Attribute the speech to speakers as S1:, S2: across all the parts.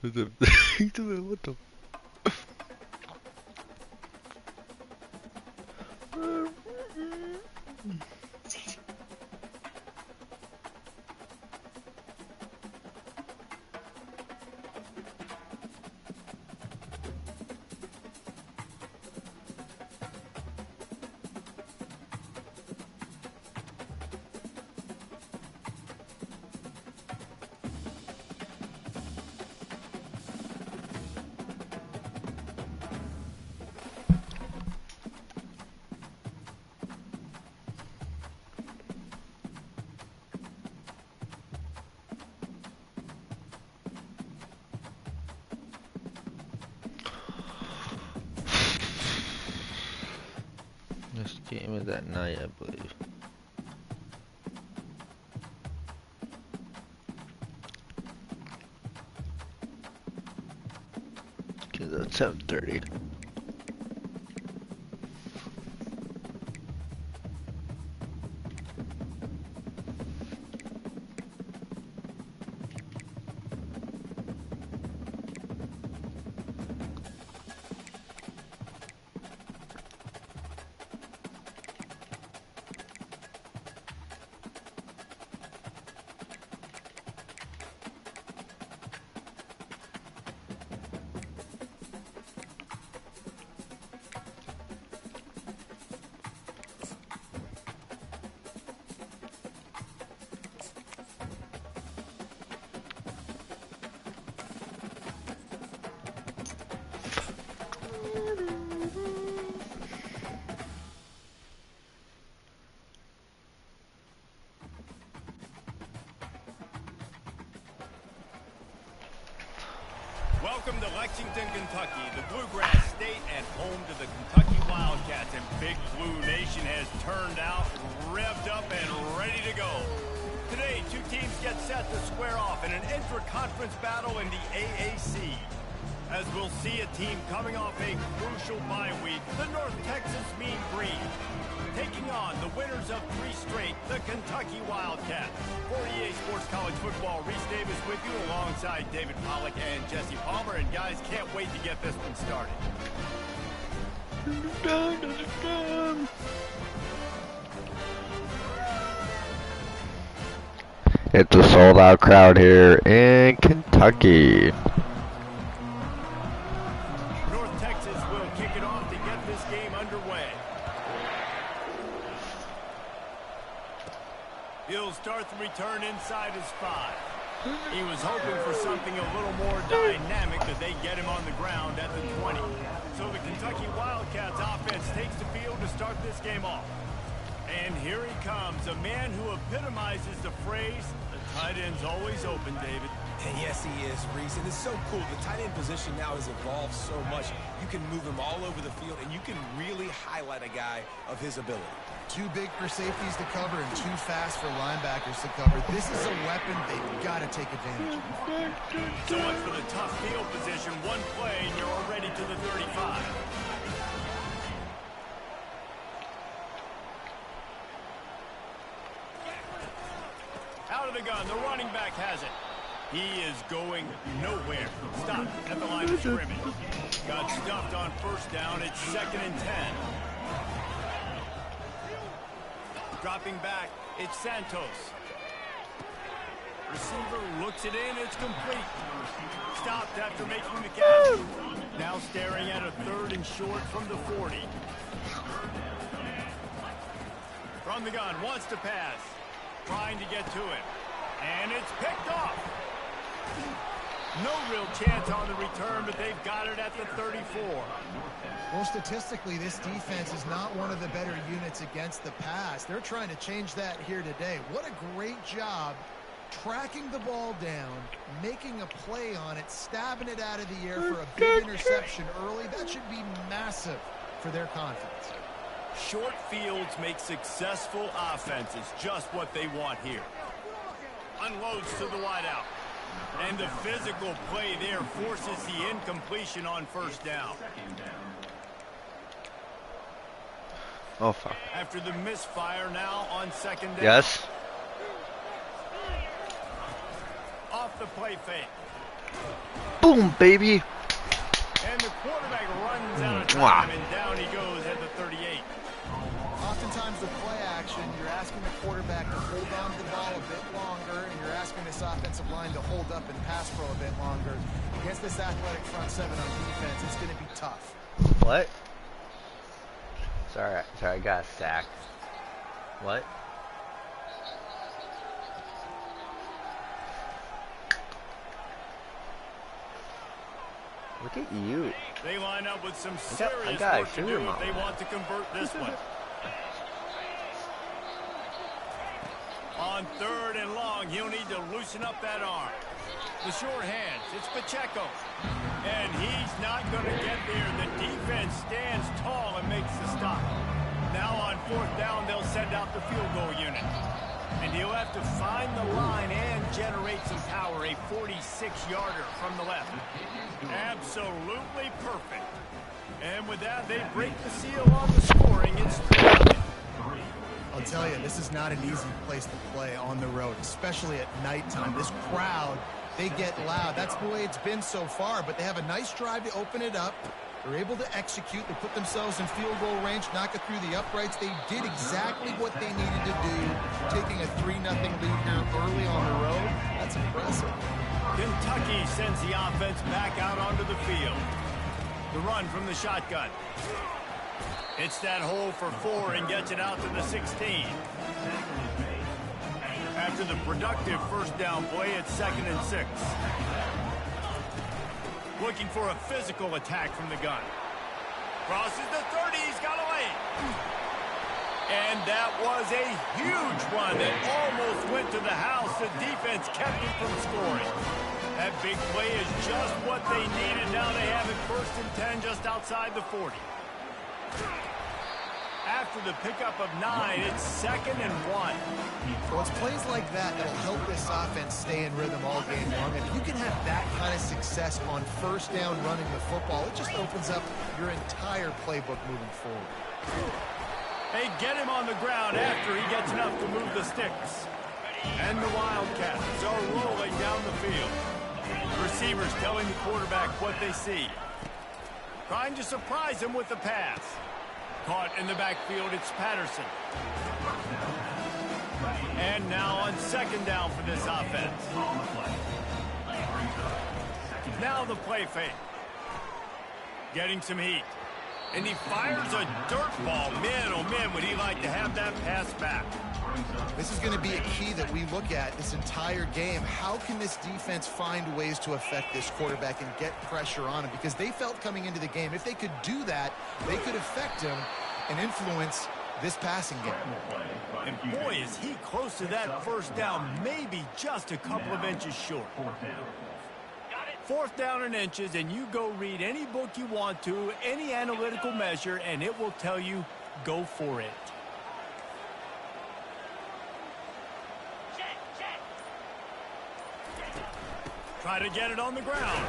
S1: What the? This game is at night, I believe. Cause it's 7:30.
S2: Welcome to Lexington, Kentucky, the Bluegrass State and home to the Kentucky Wildcats. And Big Blue Nation has turned out, revved up, and ready to go. Today, two teams get set to square off in an intra-conference battle in the AAC. As we'll see a team coming off a crucial bye week, the North Texas Mean Green, taking on the winners of 3 straight, the Kentucky Wildcats. For EA Sports College Football, Reese Davis with you alongside David Pollack and Jesse Palmer. And guys, can't wait to get this one started.
S1: It's a sold-out crowd here in Kentucky.
S2: North Texas will kick it off to get this game underway. He'll start the return inside his 5. He was hoping for something a little more dynamic, that they get him on the ground at the 20. So the Kentucky Wildcats offense takes the field to start this game off. And here he comes, a man who epitomizes the phrase, the tight end's always open, David.
S3: And yes, he is, Reese, and it's so cool. The tight end position now has evolved so much. You can move him all over the field, and you can really highlight a guy of his ability.
S4: Too big for safeties to cover and too fast for linebackers to cover. This is a weapon they've got to take advantage of.
S2: So much for the tough field position. One play, and you're already to the 35. Out of the gun, the running back has it. He is going nowhere. Stop at the line of scrimmage. Got stuffed on first down. It's 2nd and 10. Dropping back, it's Santos. Receiver looks it in, it's complete. Stopped after making the catch. Now staring at a 3rd and short from the 40. From the gun, wants to pass. Trying to get to it. And it's picked off. No real chance on the return, but they've got it at the 34.
S4: Well, statistically, this defense is not one of the better units against the pass. They're trying to change that here today. What a great job tracking the ball down, making a play on it, stabbing it out of the air for a big interception early. That should be massive for their confidence.
S2: Short fields make successful offenses, just what they want here. Unloads to the wideout. And the physical play there forces the incompletion on first down.
S1: Oh, fuck.
S2: After the misfire, now on 2nd down.
S1: Yes.
S2: Off the play fake.
S1: Boom, baby.
S2: And the quarterback runs out of time, and down he goes at the 38.
S4: Oftentimes the play action, you're asking the quarterback to hold on to the ball a bit longer, and you're asking this offensive line to hold up and pass pro a bit longer. Against this athletic front seven on defense, it's going to be tough.
S5: What? Sorry, I got sacked. What? Look at you.
S2: They line up with some serious
S5: got
S2: work to do if they want to convert this one. On 3rd and long, he'll need to loosen up that arm. The short hands, it's Pacheco. And he's not going to get there. The defense stands tall and makes the stop. Now on 4th down, they'll send out the field goal unit. And he'll have to find the line and generate some power. A 46-yarder from the left. Absolutely perfect. And with that, they break the seal on the scoring. It's 3.
S4: I'll tell you, this is not an easy place to play on the road, especially at nighttime. This crowd, they get loud. That's the way it's been so far, but they have a nice drive to open it up. They're able to execute. They put themselves in field goal range, knock it through the uprights. They did exactly what they needed to do, taking a 3-0 lead here early on the road. That's impressive.
S2: Kentucky sends the offense back out onto the field. The run from the shotgun. It's that hole for 4 and gets it out to the 16. After the productive 1st down play, it's 2nd and 6. Looking for a physical attack from the gun. Crosses the 30, he's got away. And that was a huge run that almost went to the house. The defense kept it from scoring. That big play is just what they needed. Now they have it 1st and 10 just outside the 40. After the pickup of 9, it's 2nd and 1.
S4: Well, it's plays like that that'll help this offense stay in rhythm all game long. And if you can have that kind of success on 1st down running the football, it just opens up your entire playbook moving forward.
S2: They get him on the ground after he gets enough to move the sticks. And the Wildcats are rolling down the field. Receivers telling the quarterback what they see. Trying to surprise him with the pass. Caught in the backfield, it's Patterson. And now on 2nd down for this offense. Now the play fake. Getting some heat. And he fires a dirt ball. Man, oh man, would he like to have that pass back.
S4: This is going to be a key that we look at this entire game. How can this defense find ways to affect this quarterback and get pressure on him? Because they felt coming into the game, if they could do that, they could affect him and influence this passing game.
S2: And boy, is he close to that 1st down, maybe just a couple of inches short. 4th down in inches, and you go read any book you want to, any analytical measure, and it will tell you, go for it. Try to get it on the ground.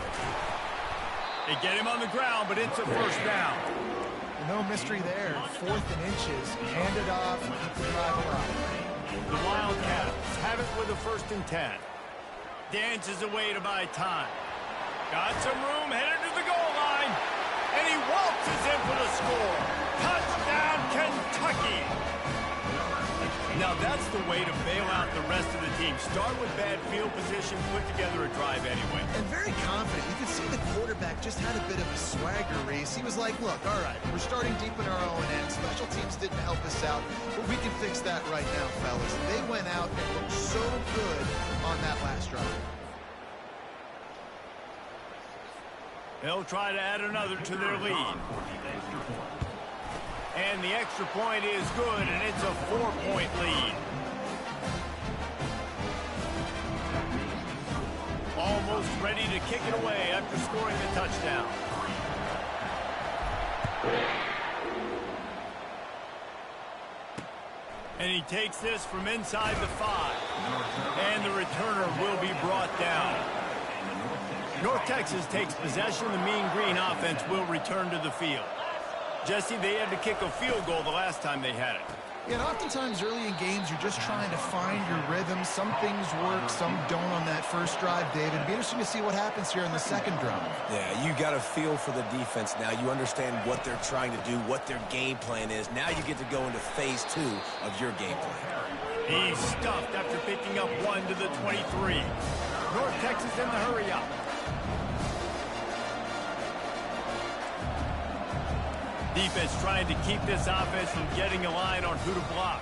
S2: They get him on the ground, but it's a 1st down.
S4: No mystery there. 4th and inches. Hand it off and keep the drive alive.
S2: The Wildcats have it with a 1st and 10. Dances away to buy time. Got some room, headed to the goal line. And he waltzes in for the score. Touchdown, Kentucky. Now that's the way to bail out the rest of the team. Start with bad field position, put together a drive anyway.
S4: And very confident. You could see the quarterback just had a bit of a swagger race. He was like, look, all right, we're starting deep in our own end. Special teams didn't help us out, but we can fix that right now, fellas. They went out and looked so good on that last drive.
S2: They'll try to add another to their lead. And the extra point is good, and it's a 4-point lead. Almost ready to kick it away after scoring the touchdown. And he takes this from inside the 5. And the returner will be brought down. North Texas takes possession. The Mean Green offense will return to the field. Jesse, they had to kick a field goal the last time they had it.
S4: Yeah, and oftentimes early in games, you're just trying to find your rhythm. Some things work, some don't on that first drive, David. It'd be interesting to see what happens here in the second drive.
S3: Yeah, you got a feel for the defense now. You understand what they're trying to do, what their game plan is. Now you get to go into phase 2 of your game plan.
S2: He's stuffed after picking up 1 to the 23. North Texas in the hurry up. Defense trying to keep this offense from getting a line on who to block.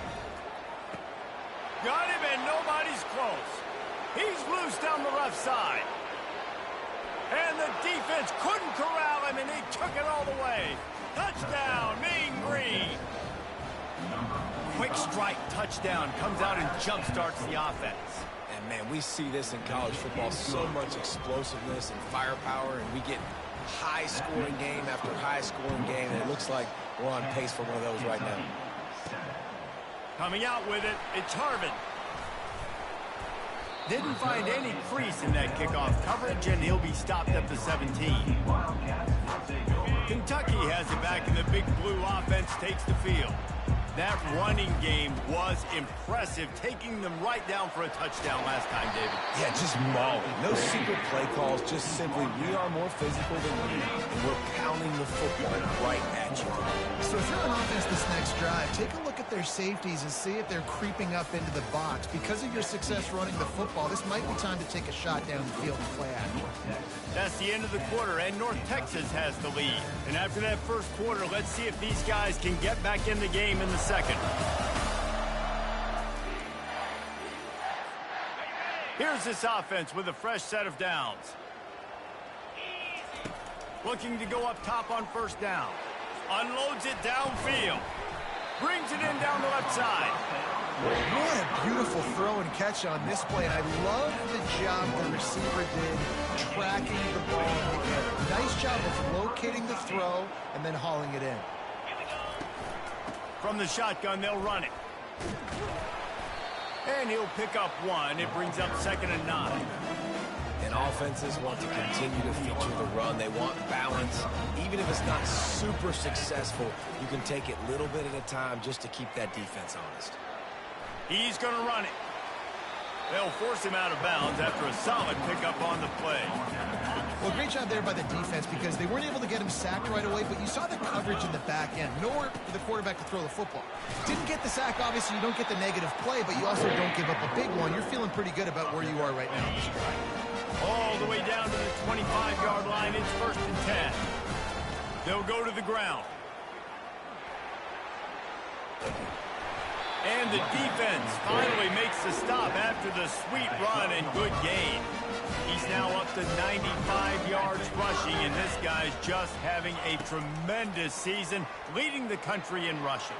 S2: Got him, and nobody's close. He's loose down the left side. And the defense couldn't corral him, and he took it all the way. Touchdown, Mean Green. Quick strike touchdown comes out and jump starts the offense.
S3: And, man, we see this in college football, so much explosiveness and firepower, and we get high-scoring game after high-scoring game, and it looks like we're on pace for one of those right now.
S2: Coming out with it, it's Harvin. Didn't find any crease in that kickoff coverage, and he'll be stopped at the 17. Kentucky has it back, and the Big Blue offense takes the field. That running game was impressive, taking them right down for a touchdown last time, David.
S3: Yeah, just mauling. No secret play calls, just simply we are more physical than you, and we're pounding the football right at you.
S4: So if you're on offense this next drive, take a look at their safeties and see if they're creeping up into the box. Because of your success running the football, this might be time to take a shot down the field and play action.
S2: That's the end of the quarter, and North Texas has the lead. And after that first quarter, let's see if these guys can get back in the game in the second. Here's this offense with a fresh set of downs. Looking to go up top on first down. Unloads it downfield. Brings it in down the left side.
S4: What a beautiful throw and catch on this play. And I love the job the receiver did tracking the ball in the air. Nice job of locating the throw and then hauling it in.
S2: From the shotgun, they'll run it. And he'll pick up 1. It brings up 2nd and 9.
S3: And offenses want to continue to feature the run. They want balance. Even if it's not super successful, you can take it little bit at a time just to keep that defense honest.
S2: He's going to run it. They'll force him out of bounds after a solid pickup on the play.
S4: Well, great job there by the defense because they weren't able to get him sacked right away, but you saw the coverage in the back end. Nowhere for the quarterback to throw the football. Didn't get the sack, obviously you don't get the negative play, but you also don't give up a big one. You're feeling pretty good about where you are right now in this drive.
S2: All the way down to the 25-yard line. It's 1st and 10. They'll go to the ground. And the defense finally makes the stop after the sweet run and good gain. He's now up to 95 yards rushing, and this guy's just having a tremendous season, leading the country in rushing.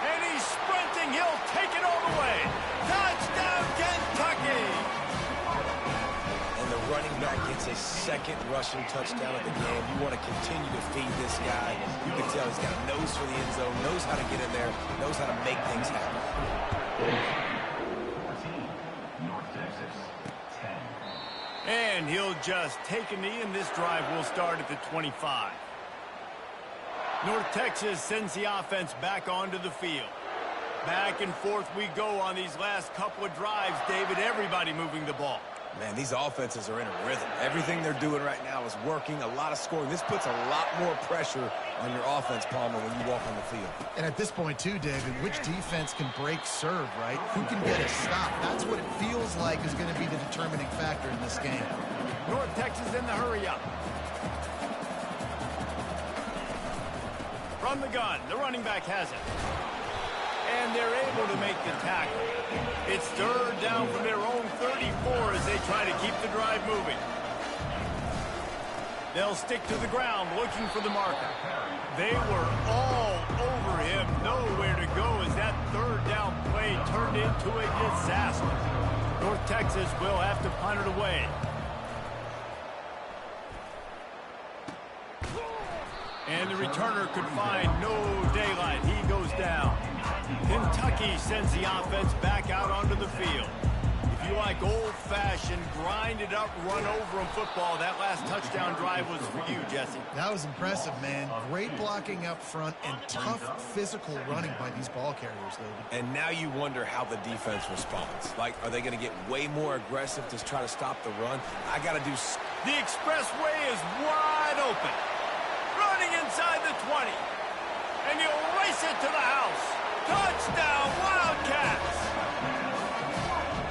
S2: And he's sprinting. He'll take it all the way. Touchdown, Kentucky!
S3: And the running back gets a second rushing touchdown of the game. You want to continue to feed this guy. You can tell he's got a nose for the end zone, knows how to get in there, knows how to make things happen.
S6: 14, North Texas, 10.
S2: And he'll just take a knee, and this drive will start at the 25. North Texas sends the offense back onto the field. Back and forth we go on these last couple of drives, David. Everybody moving the ball.
S3: Man, these offenses are in a rhythm. Everything they're doing right now is working, a lot of scoring. This puts a lot more pressure on your offense, Palmer, when you walk on the field.
S4: And at this point, too, David, which defense can break serve, right? Who can get a stop? That's what it feels like is going to be the determining factor in this game.
S2: North Texas in the hurry up. From the gun, the running back has it. And they're able to make the tackle. It's 3rd down from their own 34 as they try to keep the drive moving. They'll stick to the ground looking for the marker. They were all over him, nowhere to go as that 3rd down play turned into a disaster. North Texas will have to punt it away. And the returner could find no daylight. He goes down. Kentucky sends the offense back out onto the field. If If you like old-fashioned, grinded-up, run-over-'em football, that last touchdown drive was for you, Jesse.
S4: That was impressive, man. Great blocking up front and tough physical running by these ball carriers, David.
S3: And now you wonder how the defense responds. Like, are they going to get way more aggressive to try to stop the run? I got to do...
S2: The expressway is wide open. Running inside the 20. And you'll race it to the house. Touchdown, Wildcats!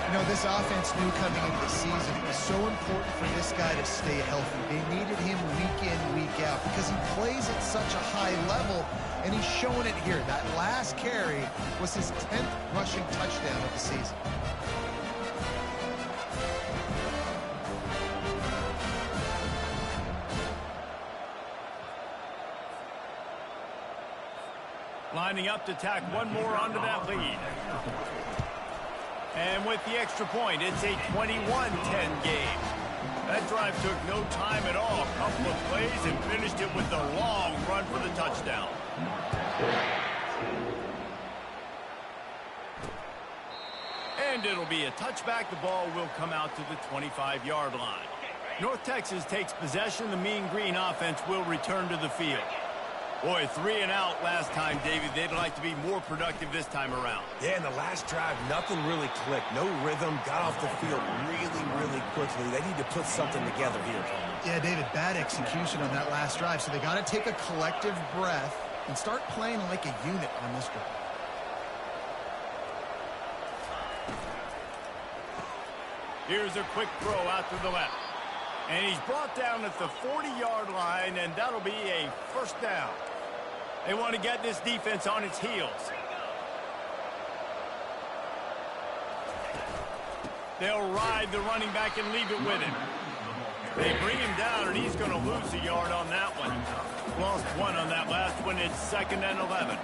S4: You know, this offense knew coming into the season it was so important for this guy to stay healthy. They needed him week in, week out because he plays at such a high level, and he's showing it here. That last carry was his 10th rushing touchdown of the season.
S2: Lining up to tack one more onto that lead. And with the extra point, it's a 21-10 game. That drive took no time at all. A couple of plays and finished it with a long run for the touchdown. And it'll be a touchback. The ball will come out to the 25-yard line. North Texas takes possession. The Mean Green offense will return to the field. Boy, 3 and out last time, David. They'd like to be more productive this time around.
S3: Yeah, in the last drive, nothing really clicked. No rhythm, got off the field really quickly. They need to put something together here, Paul.
S4: Yeah, David, bad execution on that last drive. So they got to take a collective breath and start playing like a unit on this drive.
S2: Here's a quick throw out to the left. And he's brought down at the 40-yard line, and that'll be a first down. They want to get this defense on its heels. They'll ride the running back and leave it with him. They bring him down, and he's going to lose a yard on that one. Lost 1 on that last one. It's 2nd and 11.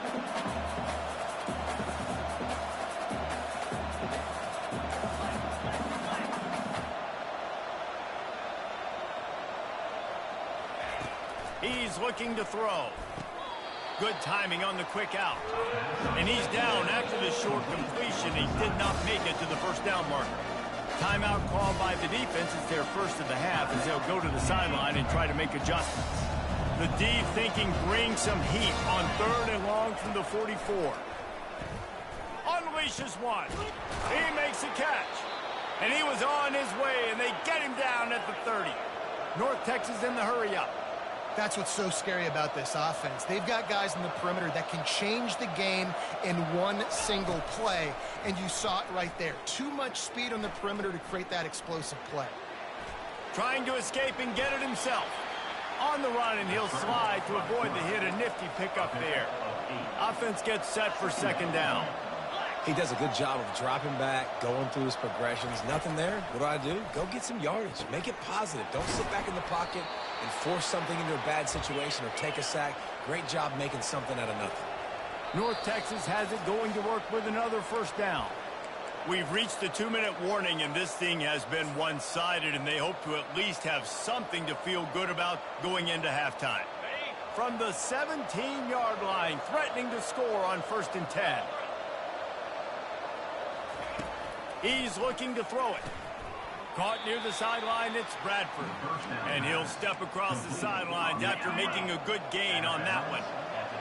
S2: He's looking to throw. Good timing on the quick out. And he's down after the short completion. He did not make it to the first down marker. Timeout called by the defense. It's their first of the half as they'll go to the sideline and try to make adjustments. The D thinking bring some heat on 3rd and long from the 44. Unleashes one. He makes a catch. And he was on his way, and they get him down at the 30. North Texas in the hurry up.
S4: That's what's so scary about this offense. They've got guys in the perimeter that can change the game in one single play, and you saw it right there. Too much speed on the perimeter to create that explosive play.
S2: Trying to escape and get it himself. On the run, and he'll slide to avoid the hit. A nifty pickup there. Offense gets set for 2nd down.
S3: He does a good job of dropping back, going through his progressions. Nothing there. What do? Go get some yardage. Make it positive. Don't sit back in the pocket and force something into a bad situation or take a sack. Great job making something out of nothing.
S2: North Texas has it going to work with another first down. We've reached the 2-minute warning, and this thing has been one-sided, and they hope to at least have something to feel good about going into halftime. From the 17-yard line, threatening to score on 1st and 10. He's looking to throw it. Caught near the sideline, it's Bradford. And he'll step across the sidelines after making a good gain on that one.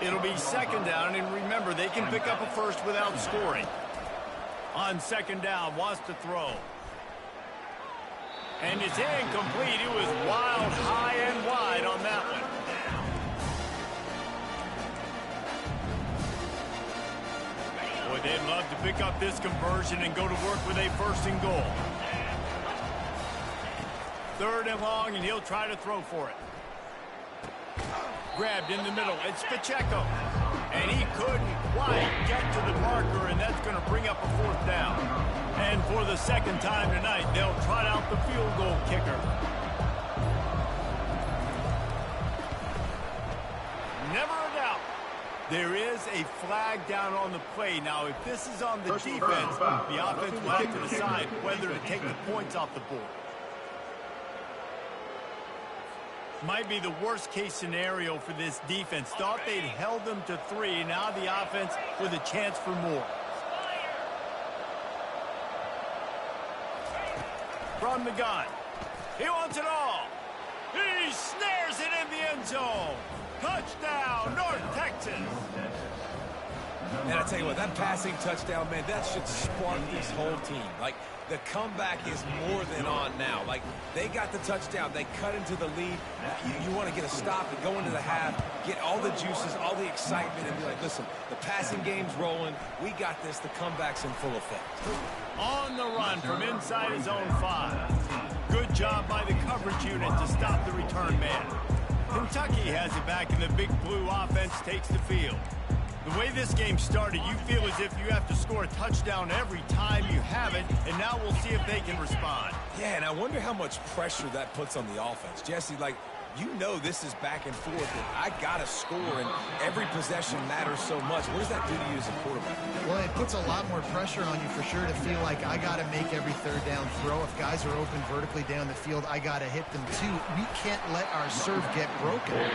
S2: It'll be 2nd down, and remember, they can pick up a first without scoring. On 2nd down, wants to throw. And it's incomplete. It was wild, high and wide on that one. Boy, they'd love to pick up this conversion and go to work with a 1st and goal. 3rd and long, and he'll try to throw for it. Grabbed in the middle. It's Pacheco. And he couldn't quite get to the marker, and that's going to bring up a 4th down. And for the 2nd time tonight, they'll trot out the field goal kicker. Never a doubt. There is a flag down on the play. Now, if this is on the defense, the offense will have to decide whether to take the points off the board. Might be the worst-case scenario for this defense. Thought they'd held them to 3. Now the offense with a chance for more. From the gun. He wants it all. He snares it in the end zone. Touchdown, North Texas.
S3: And I tell you what, that passing touchdown, man, that should spark this whole team. Like, the comeback is more than on now. Like, they got the touchdown. They cut into the lead. You want to get a stop and go into the half, get all the juices, all the excitement, and be like, listen, the passing game's rolling. We got this. The comeback's in full effect.
S2: On the run from inside his own 5. Good job by the coverage unit to stop the return man. Kentucky has it back, and the Big Blue offense takes the field. The way this game started, you feel as if you have to score a touchdown every time you have it, and now we'll see if they can respond.
S3: Yeah, and I wonder how much pressure that puts on the offense. Jesse, like, you know this is back and forth, and I got to score, and every possession matters so much. What does that do to you as a quarterback?
S4: Well, it puts a lot more pressure on you for sure to feel like I got to make every third down throw. If guys are open vertically down the field, I got to hit them too. We can't let our serve get broken.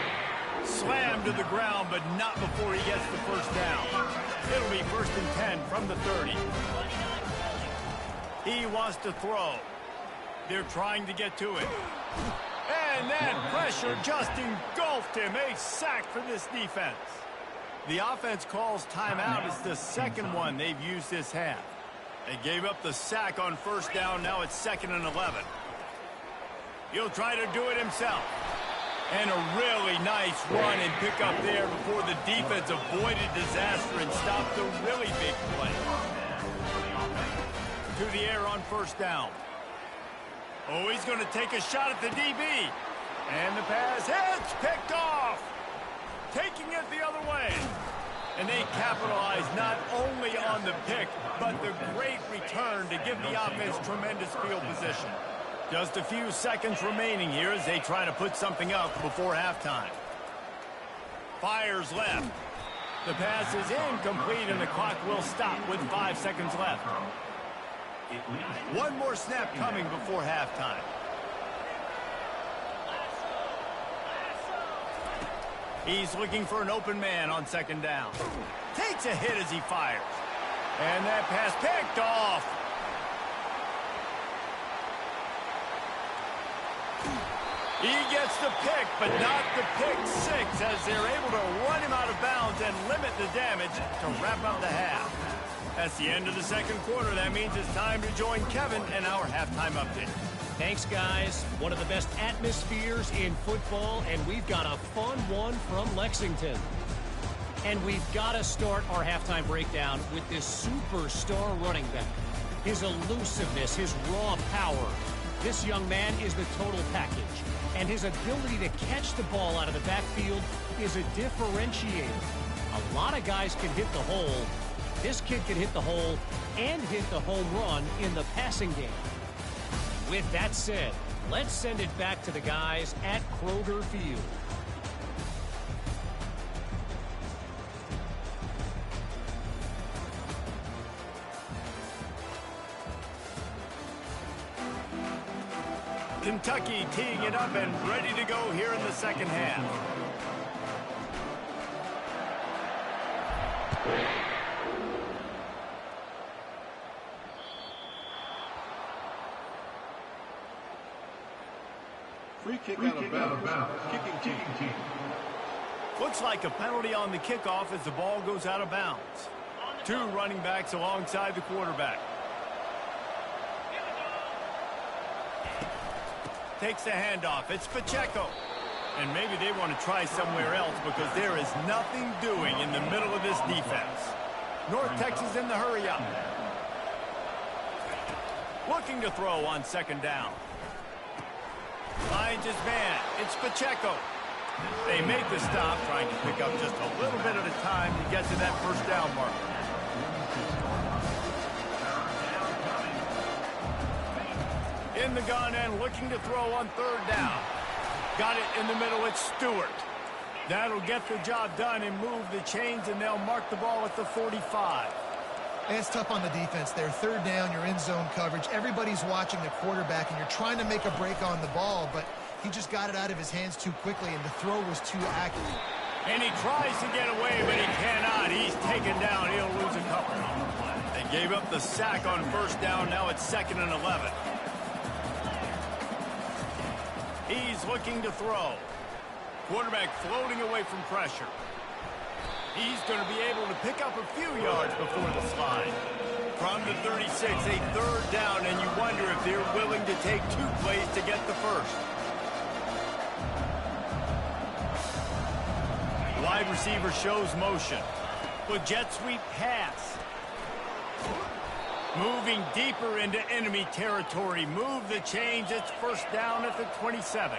S2: Slammed to the ground, but not before he gets the first down. It'll be 1st and 10 from the 30. He wants to throw. They're trying to get to it. And then pressure just engulfed him. A sack for this defense. The offense calls timeout. It's the second one they've used this half. They gave up the sack on 1st down. Now it's 2nd and 11. He'll try to do it himself. And a really nice run and pick up there before the defense avoided disaster and stopped the really big play. To the air on 1st down. Oh, he's going to take a shot at the DB. And the pass hits, picked off. Taking it the other way. And they capitalize not only on the pick, but the great return to give the offense tremendous field position. Just a few seconds remaining here as they try to put something up before halftime. Fires left. The pass is incomplete and the clock will stop with 5 seconds left. One more snap coming before halftime. He's looking for an open man on 2nd down. Takes a hit as he fires. And that pass picked off. He gets the pick, but not the pick 6 as they're able to run him out of bounds and limit the damage to wrap up the half. That's the end of the second quarter. That means it's time to join Kevin and our halftime update.
S7: Thanks, guys. One of the best atmospheres in football, and we've got a fun one from Lexington. And we've got to start our halftime breakdown with this superstar running back. His elusiveness, his raw power. This young man is the total package. And his ability to catch the ball out of the backfield is a differentiator. A lot of guys can hit the hole. This kid can hit the hole and hit the home run in the passing game. With that said, let's send it back to the guys at Kroger Field.
S2: Kentucky teeing it up and ready to go here in the second half.
S8: Free kick out of bounds. Kicking team.
S2: Looks like a penalty on the kickoff as the ball goes out of bounds. 2 running backs alongside the quarterback. Takes the handoff. It's Pacheco. And maybe they want to try somewhere else because there is nothing doing in the middle of this defense. North Texas in the hurry up. Looking to throw on 2nd down. Finds his man. It's Pacheco. They make the stop, trying to pick up just a little bit at a time to get to that 1st down mark. In the gun and looking to throw on 3rd down. Got it in the middle. It's Stewart. That'll get the job done and move the chains, and they'll mark the ball at the 45.
S4: And it's tough on the defense there. 3rd down, you're in zone coverage. Everybody's watching the quarterback, and you're trying to make a break on the ball, but he just got it out of his hands too quickly, and the throw was too accurate.
S2: And he tries to get away, but he cannot. He's taken down. He'll lose a couple. They gave up the sack on 1st down. Now it's 2nd and 11. He's looking to throw. Quarterback floating away from pressure. He's going to be able to pick up a few yards before the slide. From the 36, a third down, and you wonder if they're willing to take 2 plays to get the first. Wide receiver shows motion. With jet sweep pass. Moving deeper into enemy territory. Move the chains. It's first down at the 27.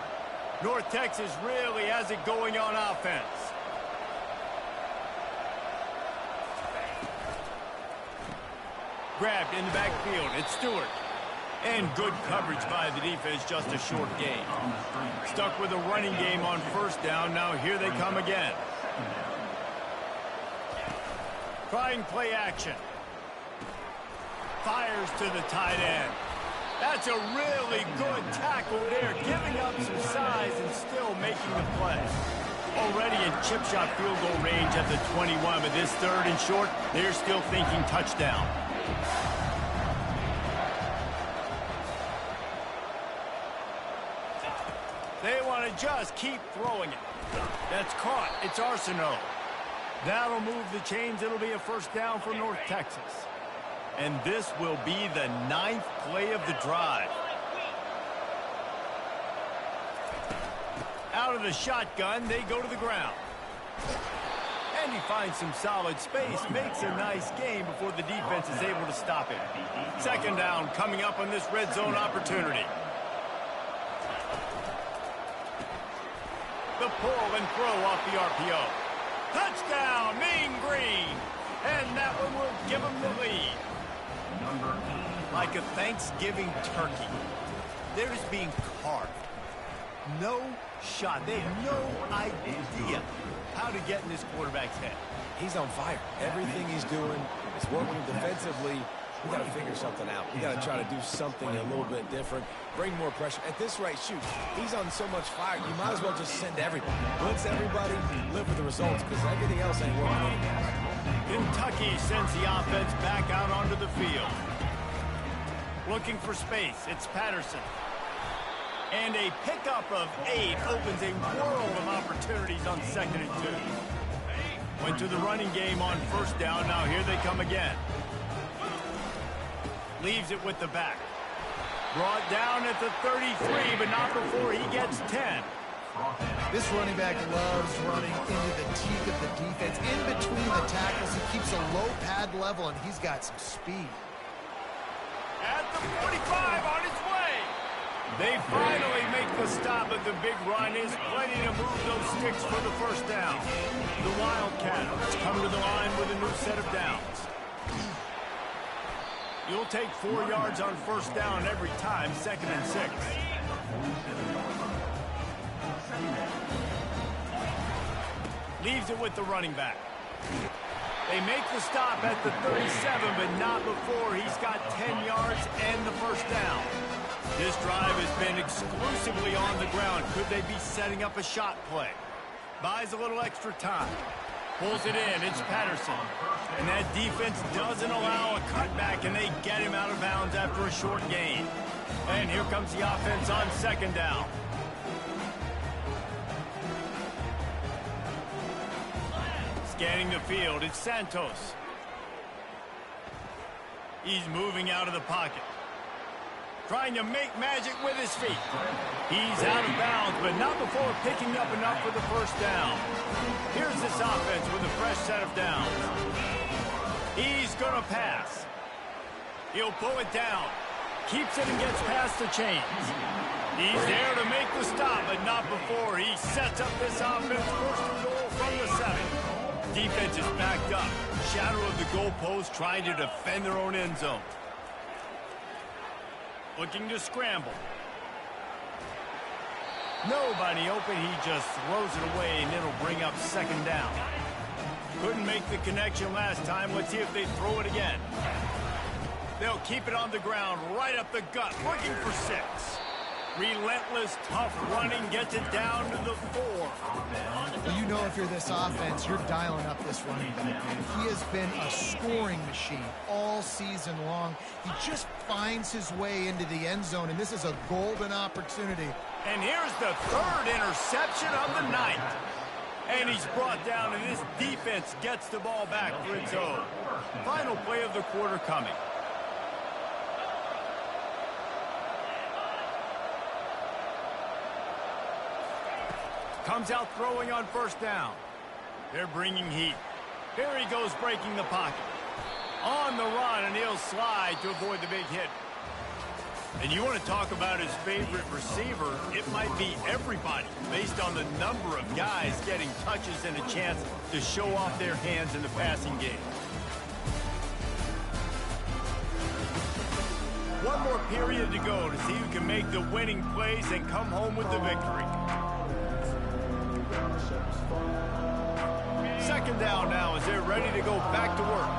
S2: North Texas really has it going on offense. Grabbed in the backfield. It's Stewart. And good coverage by the defense, just a short gain. Stuck with a running game on first down. Now here they come again. Trying play action. Fires to the tight end. That's a really good tackle there, giving up some size and still making the play. Already in chip shot field goal range at the 21, but this third and short, they're still thinking touchdown. They want to just keep throwing it. That's caught. It's Arsenault. That'll move the chains. It'll be a first down for North Texas. And this will be the 9th play of the drive. Out of the shotgun, they go to the ground. And he finds some solid space, makes a nice gain before the defense is able to stop him. Second down coming up on this red zone opportunity. The pull and throw off the RPO. Touchdown, Mean Green. And that one will give him the lead. Like a Thanksgiving turkey. They're just being carved. No shot. They have no idea how to get in this quarterback's head.
S3: He's on fire. Everything he's doing is working defensively. We got to figure something out. We got to try to do something a little bit different. Bring more pressure. At this rate, shoot, he's on so much fire, you might as well just send everybody. Blitz everybody, live with the results, because everything else ain't working.
S2: Kentucky sends the offense back out onto the field. Looking for space. It's Patterson. And a pickup of 8 opens a world of opportunities on 2nd and 2. Went to the running game on first down. Now here they come again. Leaves it with the back. Brought down at the 33, but not before he gets 10.
S4: This running back loves running into the teeth of the defense. In between the tackles, he keeps a low pad level, and he's got some speed.
S2: At the 45 on his way. They finally make the stop, but the big run is plenty to move those sticks for the first down. The Wildcats come to the line with a new set of downs. You'll take 4 yards on first down every time, 2nd and 6. Leaves it with the running back. They make the stop at the 37, but not before he's got 10 yards and the first down. This drive has been exclusively on the ground. Could they be setting up a shot play? Buys a little extra time. Pulls it in. It's Patterson. And that defense doesn't allow a cutback, and they get him out of bounds after a short gain. And here comes the offense on 2nd down. Scanning the field, it's Santos. He's moving out of the pocket. Trying to make magic with his feet. He's out of bounds, but not before picking up enough for the first down. Here's this offense with a fresh set of downs. He's going to pass. He'll pull it down. Keeps it and gets past the chains. He's there to make the stop, but not before he sets up this offense. First and goal from the 7. Defense is backed up. Shadow of the goalpost trying to defend their own end zone. Looking to scramble. Nobody open. He just throws it away, and it'll bring up 2nd down. Couldn't make the connection last time. Let's see if they throw it again. They'll keep it on the ground, right up the gut, looking for 6. Relentless, tough running, gets it down to the 4.
S4: Well, you know if you're this offense, you're dialing up this running back. He has been a scoring machine all season long. He just finds his way into the end zone, and this is a golden opportunity
S2: And here's the third interception of the night. And he's brought down, and this defense gets the ball back for its own. Final play of the quarter coming. Comes out throwing on first down. They're bringing heat. Here he goes breaking the pocket. On the run, and he'll slide to avoid the big hit. And you want to talk about his favorite receiver, it might be everybody, based on the number of guys getting touches and a chance to show off their hands in the passing game. One more period to go to see who can make the winning plays and come home with the victory. Second down now as they're ready to go back to work.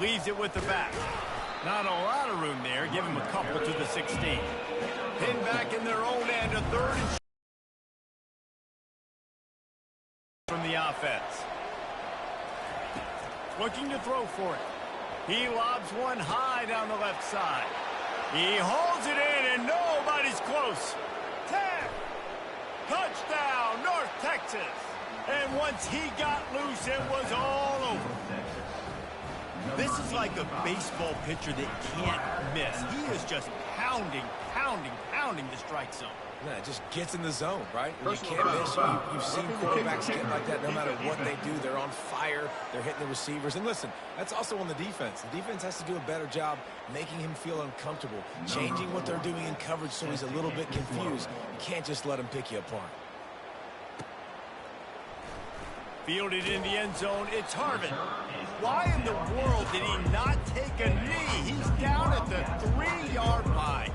S2: Leaves it with the back. Not a lot of room there. Give him a couple to the 16. Pinned back in their own end, a third and short from the offense. Looking to throw for it. He lobs one high down the left side. He holds it in, and nobody's close. 10. Touchdown, North Texas. And once he got loose, it was all over. This is like a baseball pitcher that can't miss. He is just pounding the strike zone.
S3: Yeah, it just gets in the zone, right? When you can't miss, you've seen quarterbacks get like that no matter what they do. They're on fire. They're hitting the receivers. And listen, that's also on the defense. The defense has to do a better job making him feel uncomfortable, changing what they're doing in coverage so he's a little bit confused. You can't just let him pick you apart.
S2: Fielded in the end zone, it's Harvin. Why in the world did he not take a knee? He's down at the 3-yard line.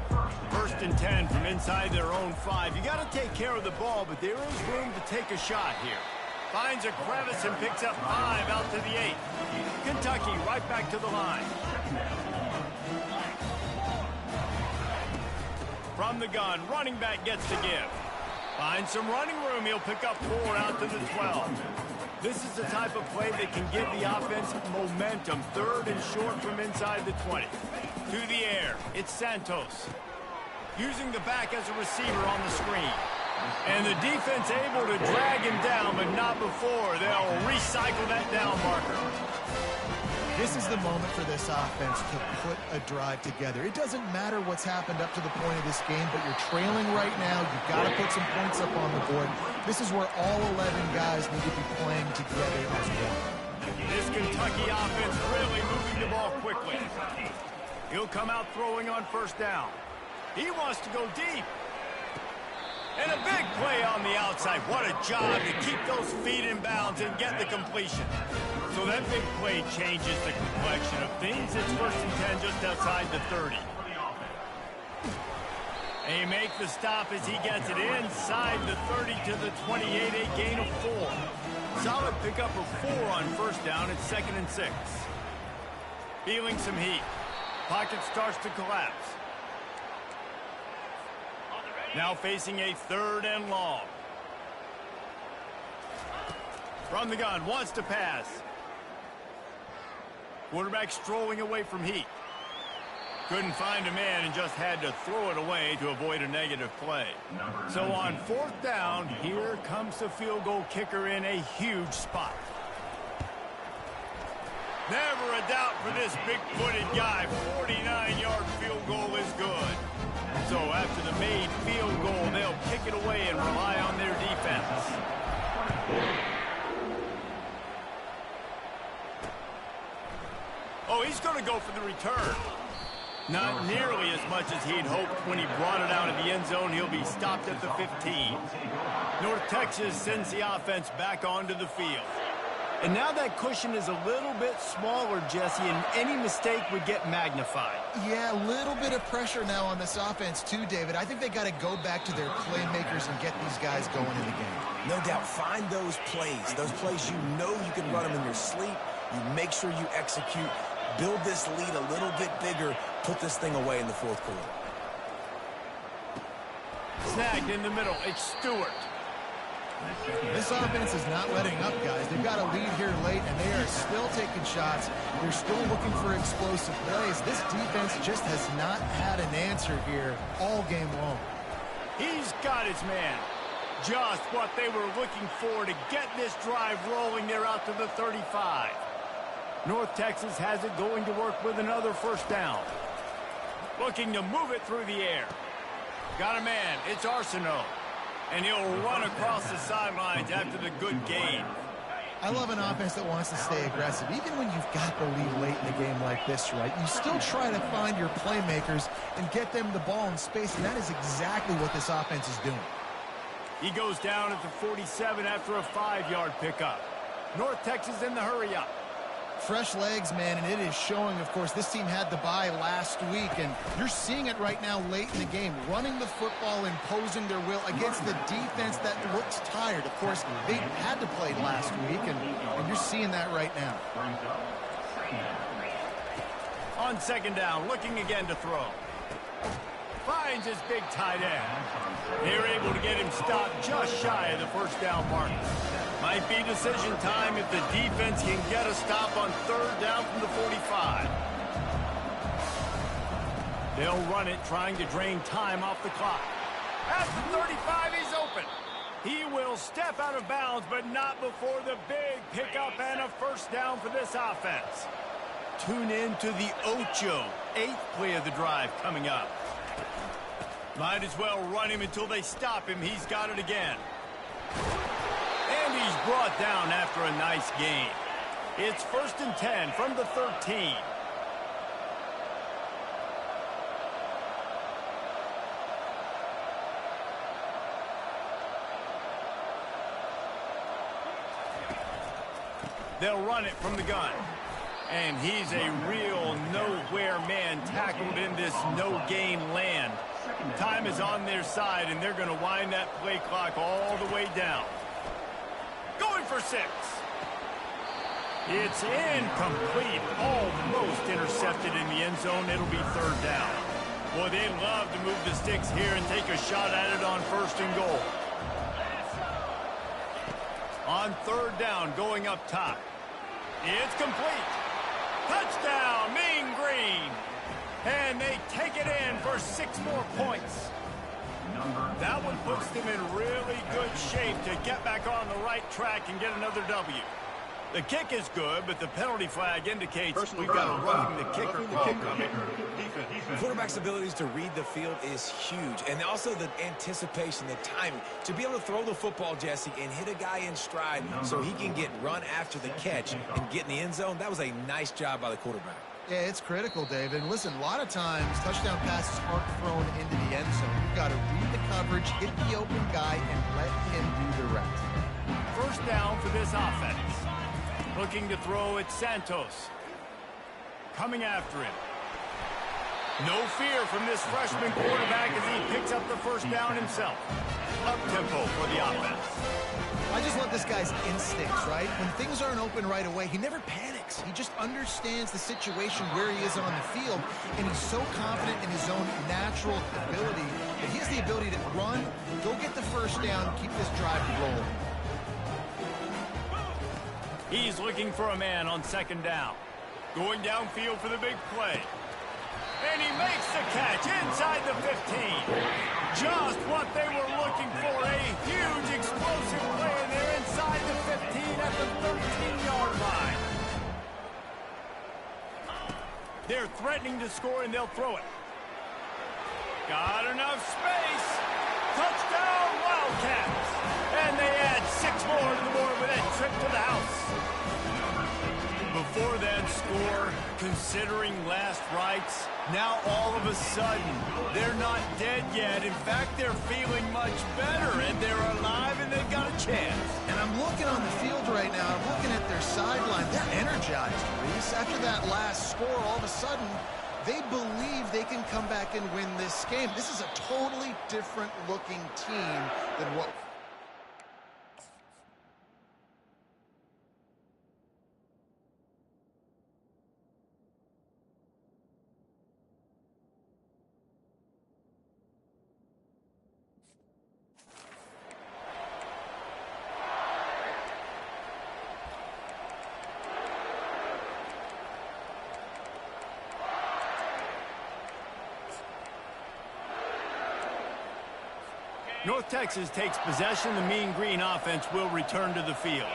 S2: First and 10 from inside their own 5. You got to take care of the ball, but there is room to take a shot here. Finds a crevice and picks up 5 out to the 8. Kentucky right back to the line. From the gun, running back gets to give. Finds some running room. He'll pick up 4 out to the 12. This is the type of play that can give the offense momentum. Third and short from inside the 20. To the air, it's Santos. Using the back as a receiver on the screen. And the defense able to drag him down, but not before. They'll recycle that down marker.
S4: This is the moment for this offense to put a drive together. It doesn't matter what's happened up to the point of this game, but you're trailing right now. You've got to put some points up on the board. This is where all 11 guys need to be playing together as one.
S2: This Kentucky offense really moving the ball quickly. He'll come out throwing on first down. He wants to go deep. And a big play on the outside. What a job to keep those feet in bounds and get the completion. So that big play changes the complexion of things. It's first and 10 just outside the 30. They make the stop as he gets it inside the 30 to the 28, a gain of 4. Solid pickup of 4 on first down. It's 2nd and 6. Feeling some heat. Pocket starts to collapse. Now facing a 3rd and long. From the gun, wants to pass. Quarterback strolling away from heat. Couldn't find a man and just had to throw it away to avoid a negative play. So on 4th down, here comes the field goal kicker in a huge spot. Never a doubt for this big-footed guy. 49-yard field goal is good. So after the made field goal, they'll kick it away and rely on their defense. Oh, he's going to go for the return. Not nearly as much as he'd hoped when he brought it out of the end zone. He'll be stopped at the 15. North Texas sends the offense back onto the field. And now that cushion is a little bit smaller, Jesse, and any mistake would get magnified.
S4: Yeah, a little bit of pressure now on this offense too, David. I think they got to go back to their playmakers and get these guys going in the game.
S3: No doubt, find those plays you know you can run them in your sleep. You make sure you execute, build this lead a little bit bigger, put this thing away in the 4th quarter.
S2: Snagged in the middle, it's Stewart.
S4: This offense is not letting up, guys. They've got a lead here late, and they are still taking shots. They're still looking for explosive plays. This defense just has not had an answer here all game long.
S2: He's got his man. Just what they were looking for to get this drive rolling. They're out to the 35. North Texas has it going to work with another first down. Looking to move it through the air. Got a man. It's Arsenault. And he'll run across the sidelines after the good gain.
S4: I love an offense that wants to stay aggressive. Even when you've got the lead late in the game like this, right, you still try to find your playmakers and get them the ball in space, and that is exactly what this offense is doing.
S2: He goes down at the 47 after a 5-yard pickup. North Texas in the hurry-up.
S4: Fresh legs, man, and it is showing, of course, this team had the bye last week, and you're seeing it right now late in the game, running the football, imposing their will against the defense that looks tired. Of course, they had to play last week, and you're seeing that right now.
S2: On second down, looking again to throw. Finds his big tight end. They're able to get him stopped just shy of the first down mark. Might be decision time if the defense can get a stop on third down from the 45. They'll run it, trying to drain time off the clock. At the 35, he's open. He will step out of bounds, but not before the big pickup and a first down for this offense. Tune in to the Ocho, 8th play of the drive coming up. Might as well run him until they stop him. He's got it again. And he's brought down after a nice gain. It's 1st and 10 from the 13. They'll run it from the gun. And he's a real nowhere man tackled in this no-gain land. Time is on their side, and they're going to wind that play clock all the way down. Going for 6. It's incomplete. Almost intercepted in the end zone. It'll be third down. Boy, they'd love to move the sticks here and take a shot at it on 1st and goal. On third down, going up top. It's complete. Touchdown, Mean Green. And they take it in for 6 more points. That one puts them in really good shape to get back on the right track and get another W. The kick is good, but the penalty flag indicates we've got a roughing the kicker call coming.
S3: Quarterback's abilities to read the field is huge, and also the anticipation, the timing. To be able to throw the football, Jesse, and hit a guy in stride so he can get run after the catch and get in the end zone, that was a nice job by the quarterback.
S4: Yeah, it's critical, David. And listen, a lot of times touchdown passes aren't thrown into the end zone. You've got to read the coverage, hit the open guy, and let him do the rest.
S2: First down for this offense. Looking to throw at Santos. Coming after him. No fear from this freshman quarterback as he picks up the first down himself. Up-tempo for the offense.
S4: I just love this guy's instincts, right? When things aren't open right away, he never panics. He just understands the situation where he is on the field, and he's so confident in his own natural ability that he has the ability to run, go get the first down, keep this drive rolling.
S2: He's looking for a man on second down. Going downfield for the big play. And he makes the catch inside the 15. Just what they were looking for. A huge explosive play, and they're inside the 15 at the 13-yard line. They're threatening to score, and they'll throw it. Got enough space. Touchdown, Wildcats. And they add 6 more to the board with that trip to the house. Before that score, considering last rites, now all of a sudden, they're not dead yet. In fact, they're feeling much better, and they're alive, and they've got a chance.
S4: And I'm looking on the field right now. I'm looking at their sideline. They're energized, Reese. After that last score, all of a sudden, they believe they can come back and win this game. This is a totally different-looking team than what...
S2: North Texas takes possession. The Mean Green offense will return to the field.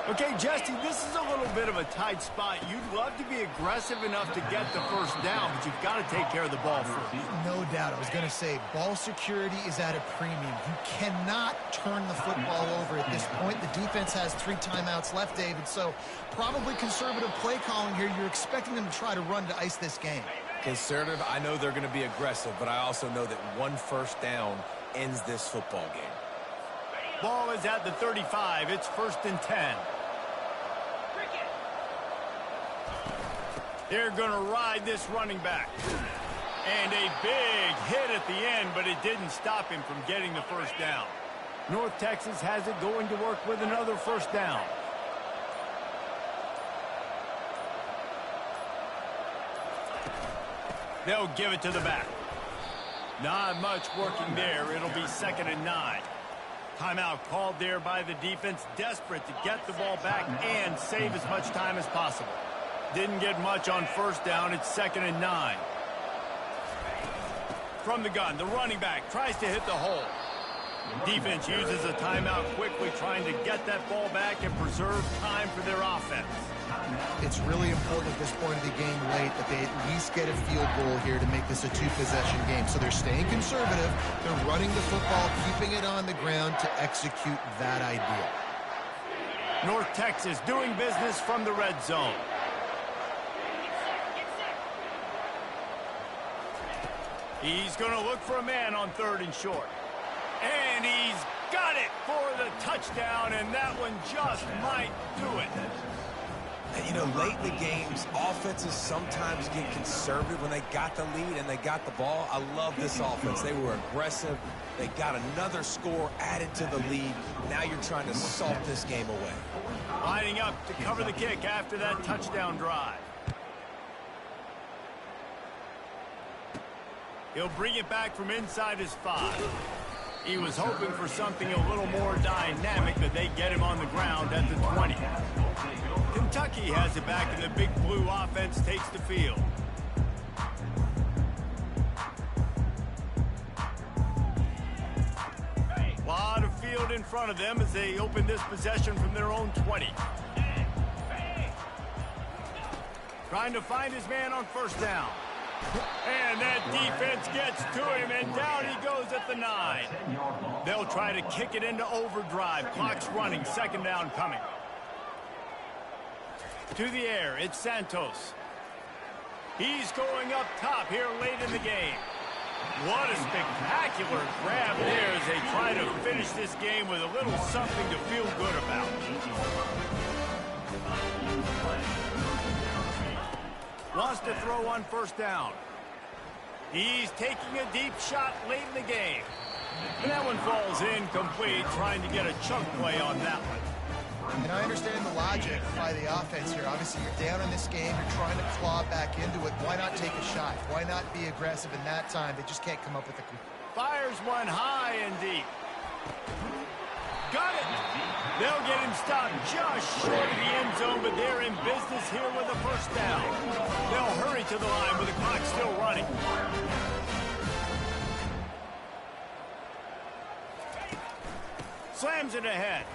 S2: Okay, Jesse, this is a little bit of a tight spot. You'd love to be aggressive enough to get the first down, but you've got to take care of the ball first.
S4: No doubt. I was going to say, ball security is at a premium. You cannot turn the football over at this point. The defense has 3 timeouts left, David, so probably conservative play calling here. You're expecting them to try to run to ice this game.
S3: Conservative, I know they're going to be aggressive, but I also know that 1 first down ends this football game.
S2: Ball is at the 35. It's 1st and 10. They're going to ride this running back. And a big hit at the end, but it didn't stop him from getting the first down. North Texas has it going to work with another first down. They'll give it to the back. Not much working there. It'll be 2nd and 9. Timeout called there by the defense, desperate to get the ball back and save as much time as possible. Didn't get much on first down. It's 2nd and 9. From the gun, the running back tries to hit the hole. Defense uses a timeout quickly, trying to get that ball back and preserve time for their offense.
S4: It's really important at this point of the game late that they at least get a field goal here to make this a 2-possession game. So they're staying conservative. They're running the football, keeping it on the ground to execute that idea.
S2: North Texas doing business from the red zone. He's going to look for a man on 3rd and short. And he's got it for the touchdown, and that one just might do it.
S3: And, you know, late in the games, offenses sometimes get conservative when they got the lead and they got the ball. I love this offense. They were aggressive. They got another score added to the lead. Now you're trying to salt this game away.
S2: Lining up to cover the kick after that touchdown drive. He'll bring it back from inside his 5. He was hoping for something a little more dynamic, but they get him on the ground at the 20. Kentucky has it back, and the Big Blue offense takes the field. A lot of field in front of them as they open this possession from their own 20. Trying to find his man on first down. And that defense gets to him, and down he goes at the 9. They'll try to kick it into overdrive. Clock's running, 2nd down coming. To the air, it's Santos. He's going up top here late in the game. What a spectacular grab there as they try to finish this game with a little something to feel good about. Wants to throw on first down. He's taking a deep shot late in the game. And that one falls incomplete, trying to get a chunk play on that one.
S4: And I understand the logic by the offense here. Obviously, you're down in this game. You're trying to claw back into it. Why not take a shot? Why not be aggressive in that time? They just can't come up with a...
S2: Fires one high and deep. Got it. They'll get him stopped just short of the end zone, but they're in business here with a first down. They'll hurry to the line with the clock still running. Slams it ahead.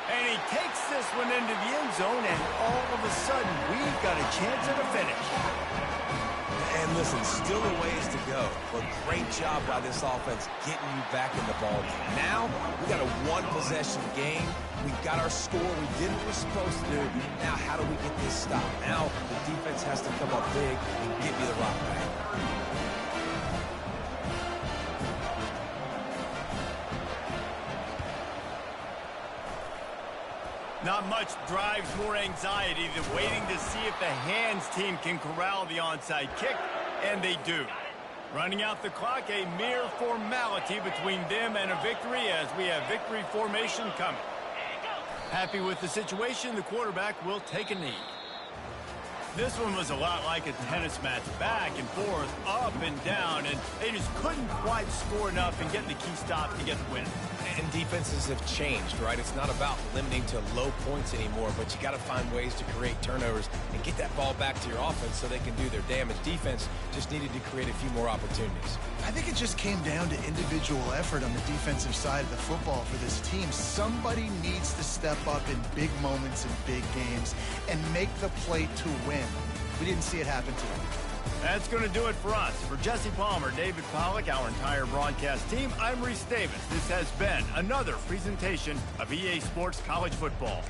S2: And he takes this one into the end zone, and all of a sudden, we've got a chance at a finish.
S3: And listen, still a ways to go, but great job by this offense getting you back in the ball game. Now, we got a 1-possession game. We got our score. We did what we're supposed to do. Now, how do we get this stopped? Now, the defense has to come up big and give you the rock back.
S2: Not much drives more anxiety than waiting to see if the hands team can corral the onside kick, and they do. Running out the clock, a mere formality between them and a victory as we have victory formation coming. Happy with the situation, the quarterback will take a knee. This one was a lot like a tennis match, back and forth, up and down, and they just couldn't quite score enough and get the key stop to get the win.
S3: And defenses have changed, right? It's not about limiting to low points anymore, but you got to find ways to create turnovers and get that ball back to your offense so they can do their damage. Defense just needed to create a few more opportunities.
S4: I think it just came down to individual effort on the defensive side of the football for this team. Somebody needs to step up in big moments in big games and make the play to win. We didn't see it happen today.
S2: That's going to do it for us. For Jesse Palmer, David Pollack, our entire broadcast team, I'm Reese Davis. This has been another presentation of EA Sports College Football.